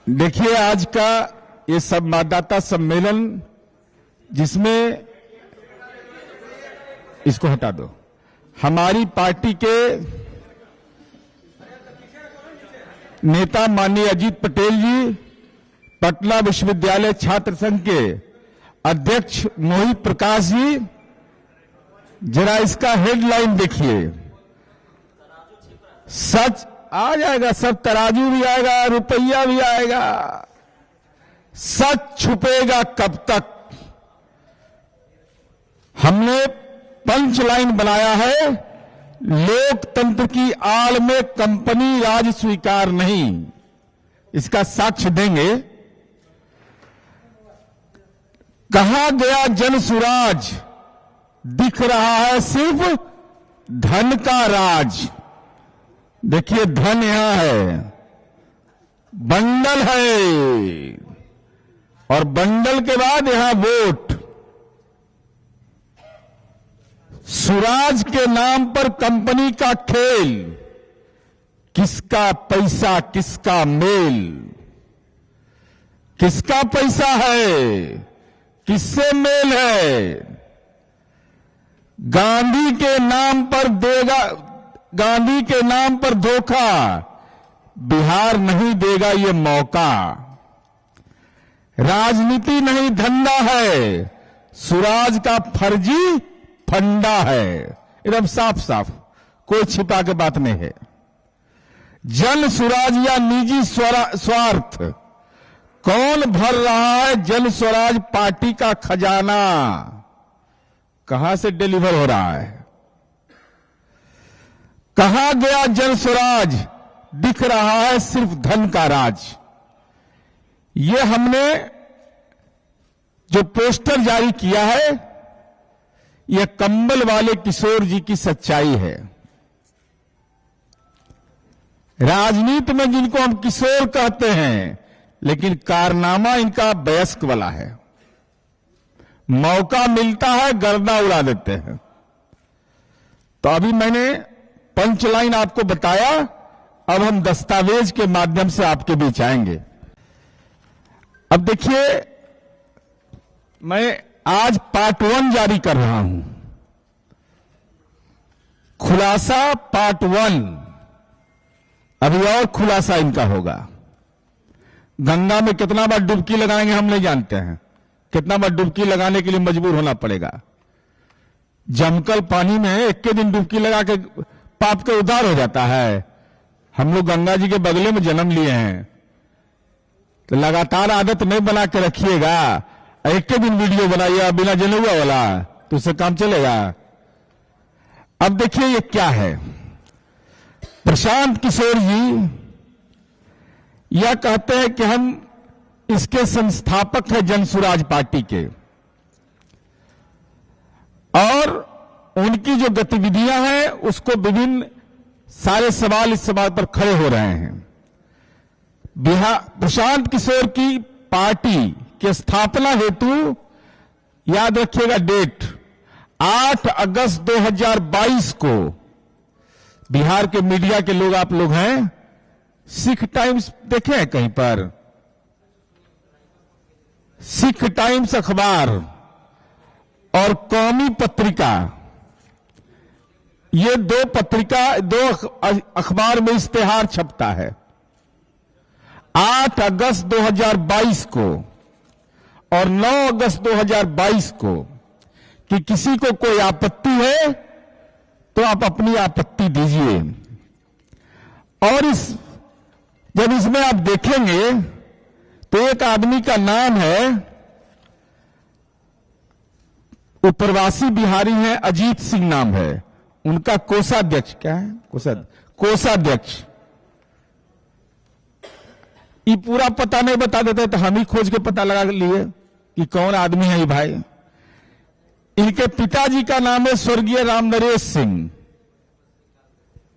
देखिए, आज का ये संवाददाता सम्मेलन जिसमें, इसको हटा दो, हमारी पार्टी के नेता माननीय अजीत पटेल जी, पटना विश्वविद्यालय छात्र संघ के अध्यक्ष मोहित प्रकाश जी, जरा इसका हेडलाइन देखिए। सच आ जाएगा, सब तराजू भी आएगा, रुपया भी आएगा। सच छुपेगा कब तक? हमने पंच लाइन बनाया है, लोकतंत्र की आड़ में कंपनी राज स्वीकार नहीं। इसका साक्ष्य देंगे। कहा गया जन सुराज, दिख रहा है सिर्फ धन का राज। देखिए, धन यहां है, बंडल है, और बंडल के बाद यहां वोट। सुराज के नाम पर कंपनी का खेल, किसका पैसा किसका मेल। किसका पैसा है, किससे मेल है। गांधी के नाम पर देगा, गांधी के नाम पर धोखा, बिहार नहीं देगा ये मौका। राजनीति नहीं धंधा है, सुराज का फर्जी फंडा है। एकदम साफ साफ, कोई छिपा के बात नहीं है। जन सुराज या निजी स्वार्थ, कौन भर रहा है जन स्वराज पार्टी का खजाना? कहां से डिलीवर हो रहा है? कहा गया जन स्वराज, दिख रहा है सिर्फ धन का राज। ये हमने जो पोस्टर जारी किया है, यह कंबल वाले किशोर जी की सच्चाई है। राजनीति में जिनको हम किशोर कहते हैं, लेकिन कारनामा इनका वयस्क वाला है। मौका मिलता है, गर्दा उड़ा देते हैं। तो अभी मैंने पंच लाइन आपको बताया, अब हम दस्तावेज के माध्यम से आपके बीच आएंगे। अब देखिए, मैं आज पार्ट 1 जारी कर रहा हूं। खुलासा पार्ट 1, अभी और खुलासा इनका होगा। गंगा में कितना बार डुबकी लगाएंगे हम नहीं जानते हैं, कितना बार डुबकी लगाने के लिए मजबूर होना पड़ेगा। जमकल पानी में एक के दिन डुबकी लगा के पाप के उद्धार हो जाता है। हम लोग गंगा जी के बगले में जन्म लिए हैं, तो लगातार आदत नहीं बना के रखिएगा। एक के दिन वीडियो बनाइए बिना जनेउआ वाला, तो उससे काम चलेगा? अब देखिए ये क्या है। प्रशांत किशोर जी यह कहते हैं कि हम इसके संस्थापक हैं जनसुराज पार्टी के, और उनकी जो गतिविधियां हैं उसको विभिन्न सारे सवाल इस सवाल पर खड़े हो रहे हैं। प्रशांत किशोर की पार्टी के स्थापना हेतु याद रखिएगा डेट, 8 अगस्त 2022 को बिहार के मीडिया के लोग आप लोग हैं, सिख टाइम्स देखे हैं कहीं पर? सिख टाइम्स अखबार और कौमी पत्रिका, ये दो अखबार में इश्तेहार छपता है 8 अगस्त 2022 को और 9 अगस्त 2022 को, कि किसी को कोई आपत्ति है तो आप अपनी आपत्ति दीजिए। और जब इसमें आप देखेंगे तो एक आदमी का नाम है, उत्तरवासी बिहारी हैं, अजीत सिंह नाम है उनका। कोषाध्यक्ष क्या है? कोषाध्यक्ष। ये पूरा पता नहीं बता देते तो हम ही खोज के पता लगा लिए कि कौन आदमी है ये भाई। इनके पिताजी का नाम है स्वर्गीय रामनरेश सिंह,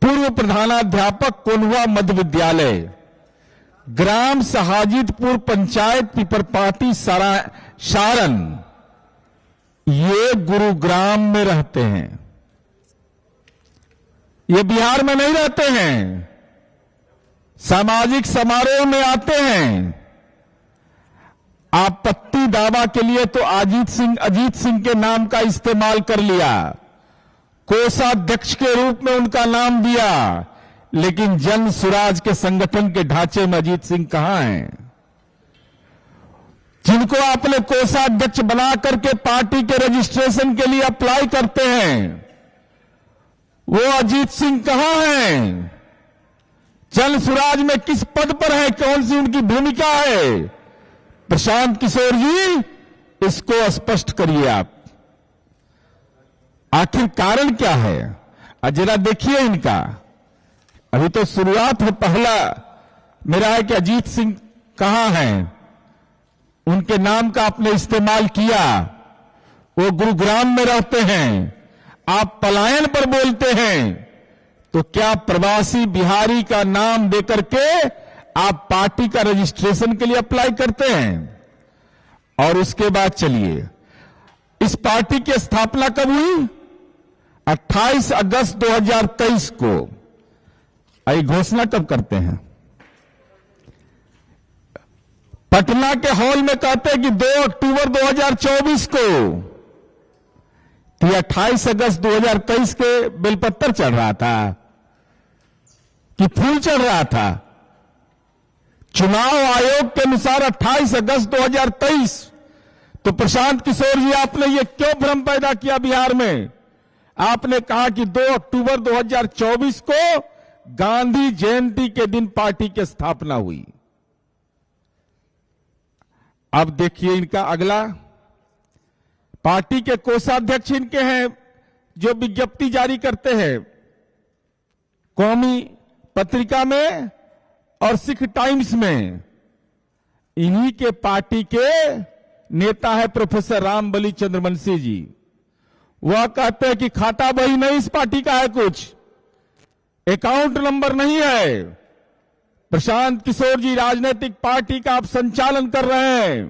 पूर्व प्रधानाध्यापक कोल्हुआ मध्य विद्यालय, ग्राम सहाजिदपुर, पंचायत पिपरपाती, सारण। ये गुरुग्राम में रहते हैं, ये बिहार में नहीं रहते हैं। सामाजिक समारोह में आते हैं, आपत्ति दावा के लिए तो अजीत सिंह के नाम का इस्तेमाल कर लिया, कोषाध्यक्ष के रूप में उनका नाम दिया, लेकिन जन सुराज के संगठन के ढांचे में अजीत सिंह कहां हैं? जिनको आपने कोषाध्यक्ष बना करके पार्टी के रजिस्ट्रेशन के लिए अप्लाई करते हैं, वो अजीत सिंह कहां हैं? जन सुराज में किस पद पर है? कौन सी उनकी भूमिका है? प्रशांत किशोर जी, इसको स्पष्ट करिए आप। आखिर कारण क्या है? जरा देखिए इनका, अभी तो शुरुआत है। पहला मेरा है कि अजीत सिंह कहां हैं? उनके नाम का आपने इस्तेमाल किया, वो गुरुग्राम में रहते हैं, आप पलायन पर बोलते हैं, तो क्या प्रवासी बिहारी का नाम देकर के आप पार्टी का रजिस्ट्रेशन के लिए अप्लाई करते हैं? और उसके बाद चलिए, इस पार्टी की स्थापना कब हुई? 28 अगस्त 2023 को। आई घोषणा कब करते हैं? पटना के हॉल में कहते हैं कि 2 अक्टूबर 2024 को। तो 28 अगस्त 2023 के बेलपत्तर चढ़ रहा था कि फूल चढ़ रहा था? चुनाव आयोग के अनुसार 28 अगस्त 2023। तो प्रशांत किशोर जी, आपने ये क्यों भ्रम पैदा किया बिहार में? आपने कहा कि 2 अक्टूबर 2024 को गांधी जयंती के दिन पार्टी की स्थापना हुई। अब देखिए इनका अगला, पार्टी के कोषाध्यक्ष इनके हैं जो विज्ञप्ति जारी करते हैं कौमी पत्रिका में और सिख टाइम्स में। इन्हीं के पार्टी के नेता है प्रोफेसर रामबली चंद्रवंशी जी। वह कहते हैं कि खाता बही नहीं इस पार्टी का है, कुछ अकाउंट नंबर नहीं है। प्रशांत किशोर जी, राजनीतिक पार्टी का आप संचालन कर रहे हैं,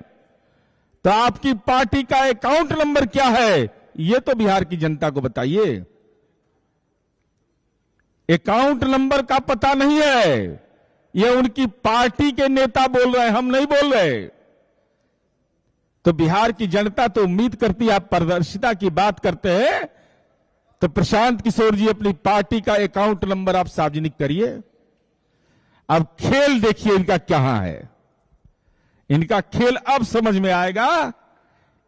तो आपकी पार्टी का अकाउंट नंबर क्या है? ये तो बिहार की जनता को बताइए। अकाउंट नंबर का पता नहीं है, ये उनकी पार्टी के नेता बोल रहे हैं, हम नहीं बोल रहे। तो बिहार की जनता तो उम्मीद करती है, आप पारदर्शिता की बात करते हैं तो प्रशांत किशोर जी अपनी पार्टी का अकाउंट नंबर आप सार्वजनिक करिए। अब खेल देखिए इनका क्या है। इनका खेल अब समझ में आएगा,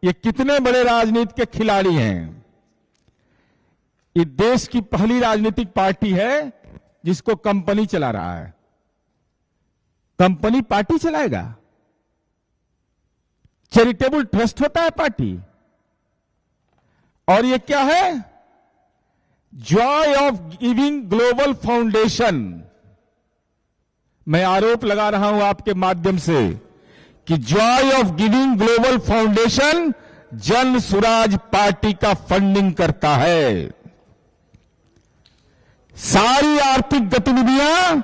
ये कितने बड़े राजनीति के खिलाड़ी हैं। ये देश की पहली राजनीतिक पार्टी है जिसको कंपनी चला रहा है। कंपनी पार्टी चलाएगा? चैरिटेबल ट्रस्ट होता है पार्टी। और ये क्या है? Joy of giving global foundation. मैं आरोप लगा रहा हूं आपके माध्यम से कि Joy of giving global foundation Jan Suraaj party का फंडिंग करता है। सारी आर्थिक गतिविधियां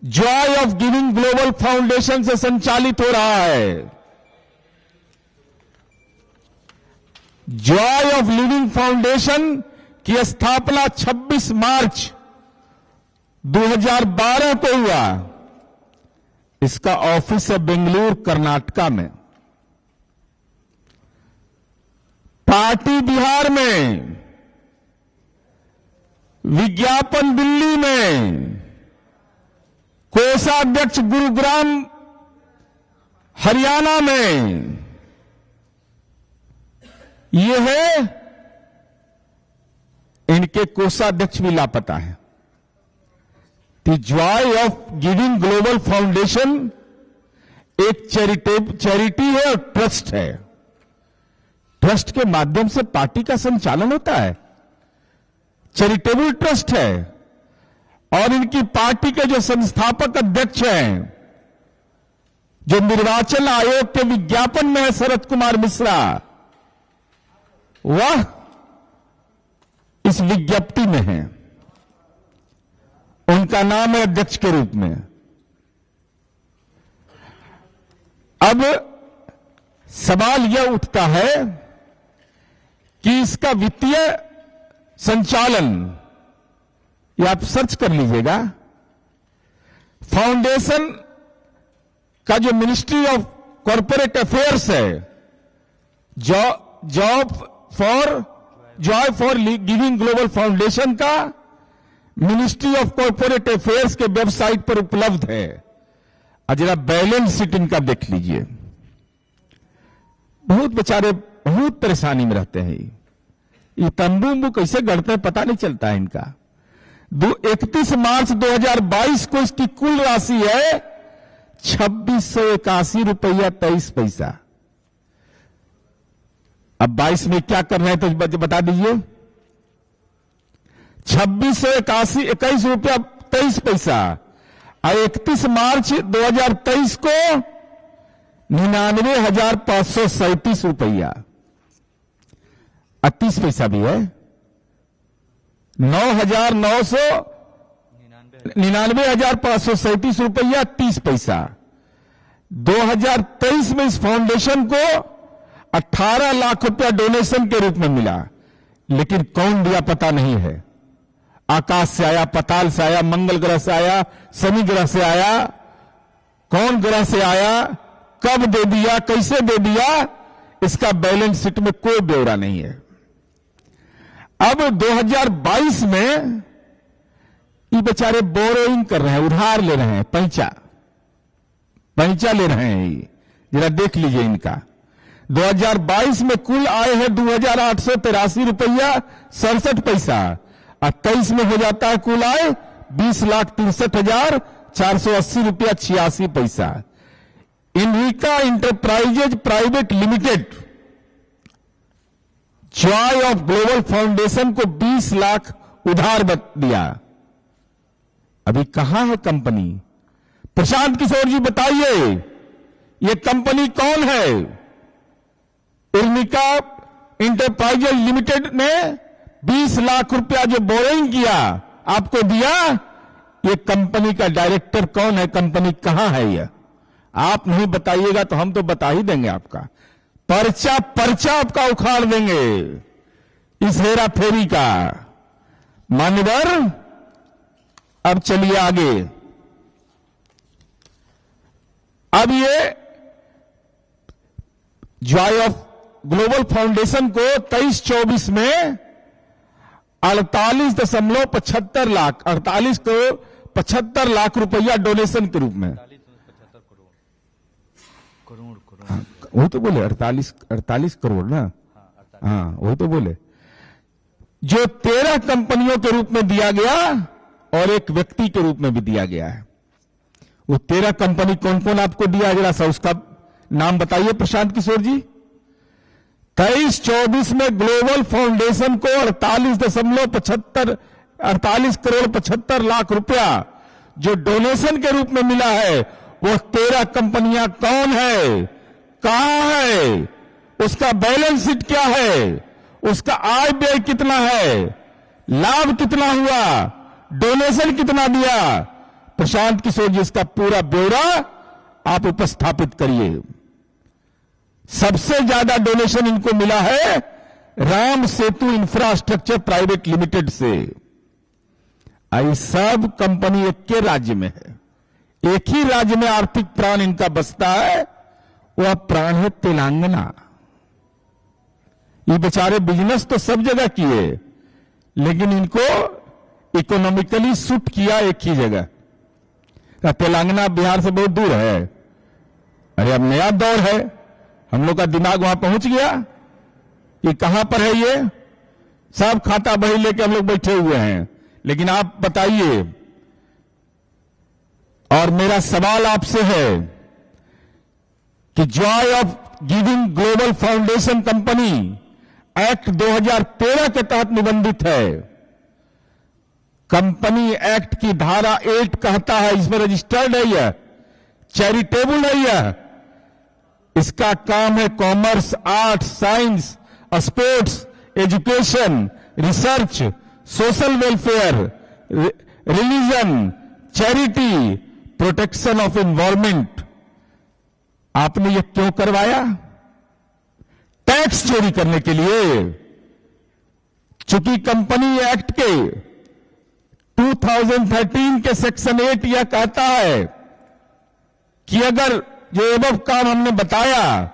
Joy of giving global foundation से संचालित हो रहा है। जॉय ऑफ लिविंग फाउंडेशन की स्थापना 26 मार्च 2012 को हुआ। इसका ऑफिस है बेंगलुरु, कर्नाटका में। पार्टी बिहार में, विज्ञापन दिल्ली में, कोषाध्यक्ष गुरुग्राम हरियाणा में। ये है, इनके कोषाध्यक्ष भी लापता है। The Joy of giving global foundation एक चैरिटी है और ट्रस्ट है। ट्रस्ट के माध्यम से पार्टी का संचालन होता है, चैरिटेबल ट्रस्ट है। और इनकी पार्टी के जो संस्थापक अध्यक्ष हैं, जो निर्वाचन आयोग के विज्ञापन में है, शरद कुमार मिश्रा, वह इस विज्ञप्ति में है। उनका नाम है अध्यक्ष के रूप में। अब सवाल यह उठता है कि इसका वित्तीय संचालन, ये आप सर्च कर लीजिएगा, फाउंडेशन का जो मिनिस्ट्री ऑफ कॉरपोरेट अफेयर्स है, Joy for giving global foundation का मिनिस्ट्री ऑफ कॉरपोरेट अफेयर्स के वेबसाइट पर उपलब्ध है। और जरा बैलेंस शीट इनका देख लीजिए। बहुत बेचारे बहुत परेशानी में रहते हैं। ये तंबू कैसे गढ़ते हैं पता नहीं चलता है इनका। 31 मार्च 2022 को इसकी कुल राशि है 2681 रुपया 23 पैसा। अब 22 में क्या कर रहे हैं तो बता दीजिए। 2681 रुपया 23 पैसा और 31 मार्च 2023 को 99,537 रुपया 38 पैसा भी है। 99,537 रुपया 30 पैसा। 2023 में इस फाउंडेशन को 18 लाख रुपया डोनेशन के रूप में मिला, लेकिन कौन दिया पता नहीं है। आकाश से आया, पाताल से आया, मंगल ग्रह से आया, शनि ग्रह से आया, कौन ग्रह से आया, कब दे दिया, कैसे दे दिया, इसका बैलेंस शीट में कोई ब्यौरा नहीं है। अब 2022 में ये बेचारे बोरोइंग कर रहे हैं, उधार ले रहे हैं, पैंचा ले रहे हैं। जरा देख लीजिए इनका 2022 में कुल आय है 2,883 रुपया 67 पैसा और 23 में हो जाता है कुल आय 20,63,480 रुपया 86 पैसा। इनरिका enterprises private limited joy of global foundation को 20 लाख उधार दिया। अभी कहां है कंपनी? प्रशांत किशोर जी बताइए, ये कंपनी कौन है? इनरिका इंटरप्राइजेज लिमिटेड ने 20 लाख रुपया जो बोरिंग किया आपको दिया, ये कंपनी का डायरेक्टर कौन है? कंपनी कहां है? ये आप नहीं बताइएगा तो हम तो बता ही देंगे। आपका पर्चा आपका उखाड़ देंगे इस हेरा फेरी का। मान्यवर, अब चलिए आगे। अब ये जॉय ऑफ ग्लोबल फाउंडेशन को 23-24 में 48.75 लाख 48 लाख रुपया डोनेशन के रूप में, वो तो बोले 48 करोड़ ना, हाँ वही तो बोले, जो 13 कंपनियों के रूप में दिया गया और एक व्यक्ति के रूप में भी दिया गया है। वो 13 कंपनी कौन कौन आपको दिया, जरा सा उसका नाम बताइए प्रशांत किशोर जी। 23-24 में ग्लोबल फाउंडेशन को 48 करोड़ 75 लाख रुपया जो डोनेशन के रूप में मिला है, वो 13 कंपनियां कौन है, कहां है, उसका बैलेंस शीट क्या है, उसका आय व्यय कितना है, लाभ कितना हुआ, डोनेशन कितना दिया। प्रशांत किशोर जी इसका पूरा ब्यौरा आप उपस्थापित करिए। सबसे ज्यादा डोनेशन इनको मिला है Ram Setu infrastructure private limited से। आई सब कंपनी एक के राज्य में है, एक ही राज्य में आर्थिक प्राण इनका बसता है, वह प्राण है तेलंगाना। ये बेचारे बिजनेस तो सब जगह किए, लेकिन इनको इकोनॉमिकली सूट किया एक ही जगह। तेलंगाना बिहार से बहुत दूर है। अरे अब नया दौर है, हम लोग का दिमाग वहां पहुंच गया। ये कहां पर है? ये सब खाता बही लेके हम लोग बैठे हुए हैं। लेकिन आप बताइए, और मेरा सवाल आपसे है कि Joy of giving global foundation company act 2013 के तहत निबंधित है। कंपनी एक्ट की धारा 8 कहता है, इसमें रजिस्टर्ड है, यह चैरिटेबल है, यह इसका काम है commerce, arts, science, sports, education, research, social welfare, religion, charity, protection of environment. आपने यह क्यों करवाया? टैक्स चोरी करने के लिए। चूंकि कंपनी एक्ट के 2013 के सेक्शन 8 यह कहता है कि अगर जो एबव काम हमने बताया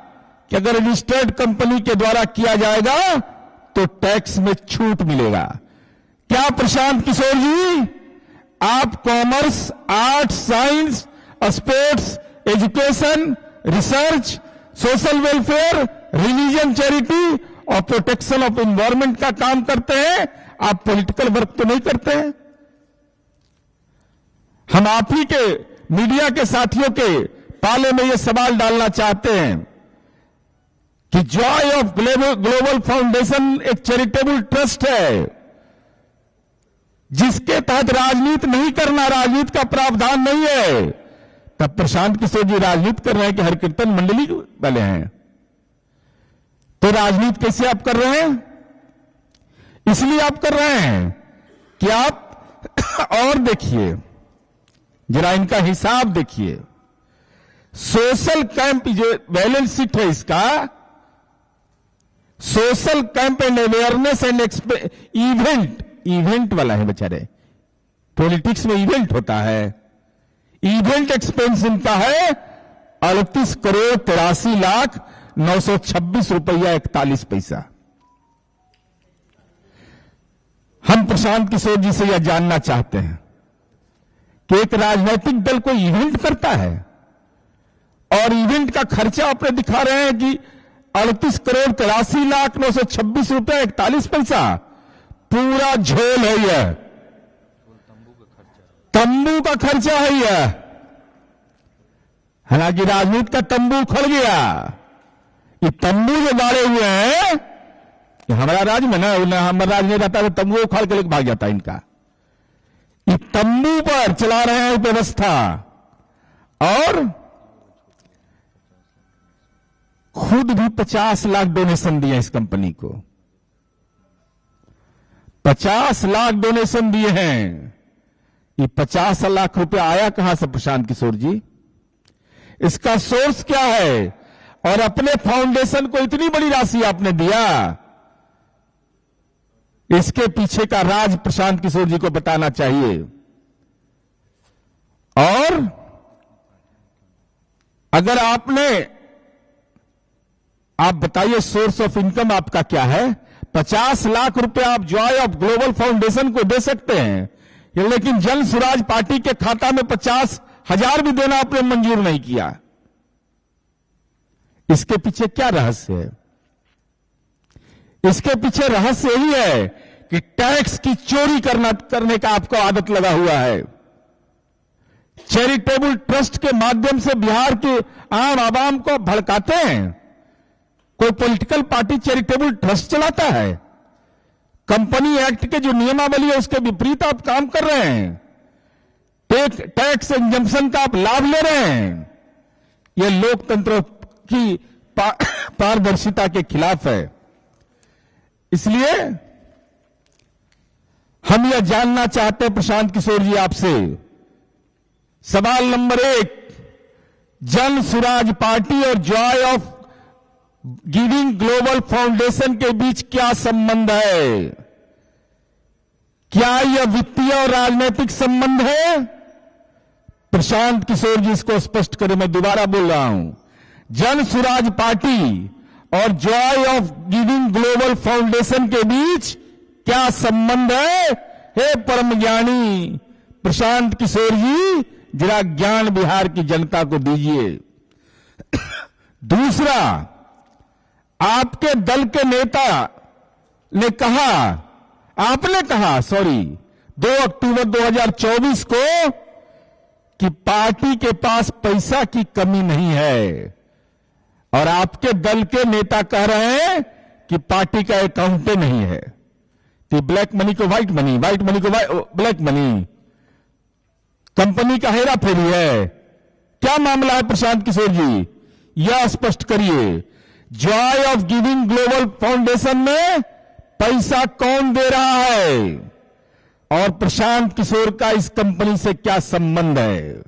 कि अगर रजिस्टर्ड कंपनी के द्वारा किया जाएगा तो टैक्स में छूट मिलेगा। क्या प्रशांत किशोर जी, आप commerce, arts, science, sports, education, research, social welfare, religion, charity और प्रोटेक्शन ऑफ एनवायरमेंट का काम करते हैं, आप पॉलिटिकल वर्क तो नहीं करते हैं। हम आप ही के मीडिया के साथियों के पाले में यह सवाल डालना चाहते हैं कि जॉय ऑफ ग्लोबल फाउंडेशन एक चैरिटेबल ट्रस्ट है जिसके तहत राजनीति नहीं करना, राजनीति का प्रावधान नहीं है। तब प्रशांत किशोर जी राजनीति कर रहे हैं कि हर कीर्तन मंडली वाले हैं, तो राजनीति कैसे आप कर रहे हैं? इसलिए आप कर रहे हैं कि आप और देखिए, जरा इनका हिसाब देखिए। सोशल कैंप जो बैलेंस शीट है इसका, social camp and awareness and event वाला है बेचारे। पॉलिटिक्स में इवेंट होता है। इवेंट एक्सपेंस इनका है 38,83,926 रुपया 41 पैसा। हम प्रशांत किशोर जी से यह जानना चाहते हैं कि एक राजनीतिक दल कोई इवेंट करता है और इवेंट का खर्चा आपने दिखा रहे हैं कि 38,83,926 रुपया 41 पैसा। पूरा झोल है यह, तंबू का खर्चा है यह। हालांकि राजनीति का तंबू उखड़ गया। ये तंबू जो गाड़े हुए हैं, हमारा राज में ना हमारा राज नहीं रहता तो तंबू उखाड़ के लेकर भाग जाता इनका। ये तंबू पर चला रहे हैं व्यवस्था और खुद भी 50 लाख डोनेशन दिए इस कंपनी को। 50 लाख डोनेशन दिए हैं। ये 50 लाख रुपया आया कहां से प्रशांत किशोर जी? इसका सोर्स क्या है? और अपने फाउंडेशन को इतनी बड़ी राशि आपने दिया, इसके पीछे का राज प्रशांत किशोर जी को बताना चाहिए। और अगर आप बताइए सोर्स ऑफ इनकम आपका क्या है? 50 लाख रुपए आप जॉय ऑफ ग्लोबल फाउंडेशन को दे सकते हैं, लेकिन जन स्वराज पार्टी के खाता में 50,000 भी देना आपने मंजूर नहीं किया। इसके पीछे क्या रहस्य है? इसके पीछे रहस्य यही है कि टैक्स की चोरी करने का आपको आदत लगा हुआ है। चैरिटेबल ट्रस्ट के माध्यम से बिहार के आम आवाम को भड़काते हैं। कोई पॉलिटिकल पार्टी चैरिटेबल ट्रस्ट चलाता है? कंपनी एक्ट के जो नियमावली है उसके विपरीत आप काम कर रहे हैं। टैक्स एग्जम्पशन का आप लाभ ले रहे हैं। यह लोकतंत्र की पारदर्शिता के खिलाफ है। इसलिए हम यह जानना चाहते हैं प्रशांत किशोर जी आपसे, सवाल नंबर 1, जन स्वराज पार्टी और Joy of giving global foundation के बीच क्या संबंध है? क्या यह वित्तीय और राजनीतिक संबंध है? प्रशांत किशोर जी इसको स्पष्ट करें। मैं दोबारा बोल रहा हूं, जन स्वराज पार्टी और Joy of giving global foundation के बीच क्या संबंध है? हे परम ज्ञानी प्रशांत किशोर जी, जरा ज्ञान बिहार की जनता को दीजिए। दूसरा, आपके दल के नेता ने कहा, आपने कहा 2 अक्टूबर 2024 को कि पार्टी के पास पैसा की कमी नहीं है, और आपके दल के नेता कह रहे हैं कि पार्टी का अकाउंट नहीं है। तो ब्लैक मनी को व्हाइट मनी, व्हाइट मनी को ब्लैक मनी, कंपनी का हेरा फेरी है। क्या मामला है प्रशांत किशोर जी? यह स्पष्ट करिए। Joy of giving global foundation में पैसा कौन दे रहा है और प्रशांत किशोर का इस कंपनी से क्या संबंध है?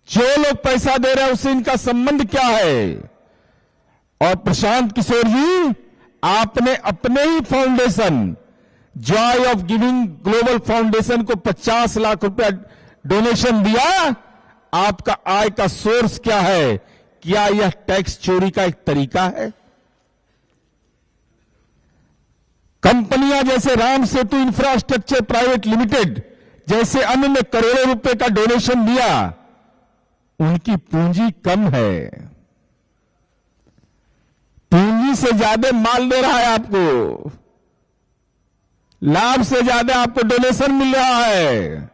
जो लोग पैसा दे रहे हैं उससे इनका संबंध क्या है? और प्रशांत किशोर जी, आपने अपने ही foundation joy of giving global foundation को 50 लाख रुपया डोनेशन दिया। आपका आय का सोर्स क्या है? क्या यह टैक्स चोरी का एक तरीका है? कंपनियां जैसे Ram Setu infrastructure private limited जैसे अन्य ने करोड़ों रुपए का डोनेशन दिया, उनकी पूंजी कम है। पूंजी से ज्यादा माल दे रहा है आपको, लाभ से ज्यादा आपको डोनेशन मिल रहा है।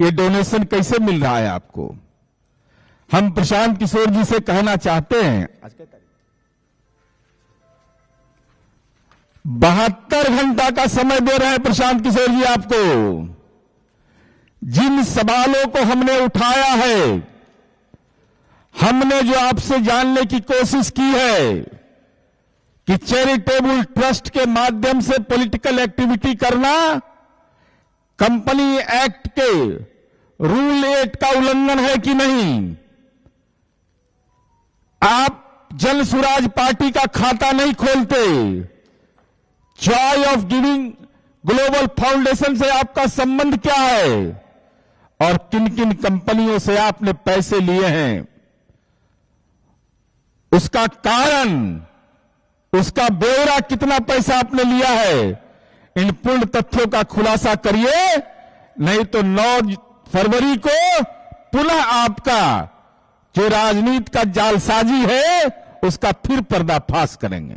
ये डोनेशन कैसे मिल रहा है आपको? हम प्रशांत किशोर जी से कहना चाहते हैं, 72 घंटा का समय दे रहे हैं प्रशांत किशोर जी आपको। जिन सवालों को हमने उठाया है, हमने जो आपसे जानने की कोशिश की है कि चैरिटेबल ट्रस्ट के माध्यम से पॉलिटिकल एक्टिविटी करना कंपनी एक्ट के रूल 8 का उल्लंघन है कि नहीं। आप जन सुराज पार्टी का खाता नहीं खोलते, Joy of giving global foundation से आपका संबंध क्या है और किन किन कंपनियों से आपने पैसे लिए हैं, उसका कारण, उसका ब्यौरा, कितना पैसा आपने लिया है, इन पूर्ण तथ्यों का खुलासा करिए। नहीं तो 9 फरवरी को पुनः आपका जो राजनीति का जालसाजी है उसका फिर पर्दाफाश करेंगे।